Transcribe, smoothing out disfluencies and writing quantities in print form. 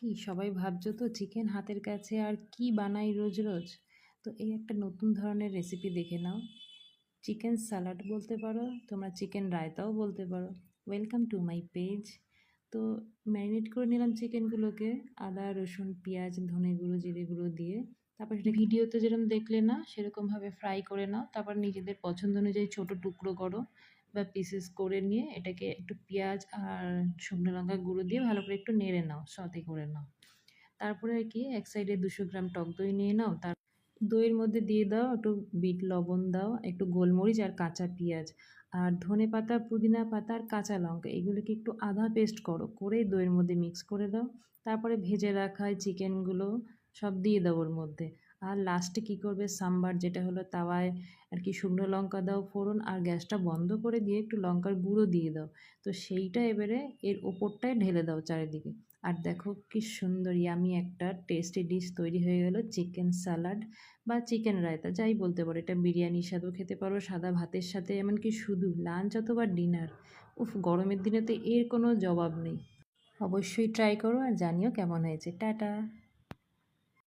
কি সবাই ভাবছো তো চিকেন হাতের কাছে আর কি বানাই রোজ রোজ। তো এই একটা নতুন ধরনের রেসিপি দেখে নাও। চিকেন স্যালাড বলতে পারো, তোমরা চিকেন রায়তাও বলতে পারো। Welcome to my page. তো ম্যারিনেট করে নিলাম চিকেনগুলোকে, আদা রসুন পেঁয়াজ ধনে গুঁড়ো জিরে গুঁড়ো দিয়ে। তারপর সেটা ভিডিওতে যেরকম দেখলে না সেরকমভাবে ফ্রাই করে নাও। তারপর নিজেদের পছন্দ অনুযায়ী ছোটো টুকরো করো বা পিসেস করে নিয়ে এটাকে একটু পেঁয়াজ আর শুকনো লঙ্কা গুঁড়ো দিয়ে ভালো করে একটু নেড়ে নাও, সতে করে নাও। তারপরে আর কি এক সাইডে 200 গ্রাম টক দই নিয়ে নাও। তার দইয়ের মধ্যে দিয়ে দাও একটু বিট লবণ দাও, একটু গোলমরিচ আর কাঁচা পেঁয়াজ আর ধনে পাতা পুদিনা পাতা আর কাঁচা লঙ্কা এগুলোকে একটু আধা পেস্ট করো, করে দইয়ের মধ্যে মিক্স করে দাও। তারপরে ভেজে রাখা চিকেনগুলো সব দিয়ে দাও ওর মধ্যে। আর লাস্টে কি করবে, সাম্বার যেটা হলো তাওয়ায় আর কি শুকনো লঙ্কা দাও ফোড়ন, আর গ্যাসটা বন্ধ করে দিয়ে একটু লঙ্কার গুঁড়ো দিয়ে দাও। তো সেইটা এবারে এর ওপরটায় ঢেলে দাও চারিদিকে। আর দেখো কি সুন্দর ইয়ামি একটা টেস্টি ডিশ তৈরি হয়ে গেল, চিকেন স্যালাড বা চিকেন রায়তা যাই বলতে পারো। এটা বিরিয়ানির সাথেও খেতে পারো, সাদা ভাতের সাথে, এমনকি শুধু লাঞ্চ অথবা ডিনার। উফ, গরমের দিনে তো এর কোনো জবাব নেই। অবশ্যই ট্রাই করো আর জানিও কেমন হয়েছে। টাটা।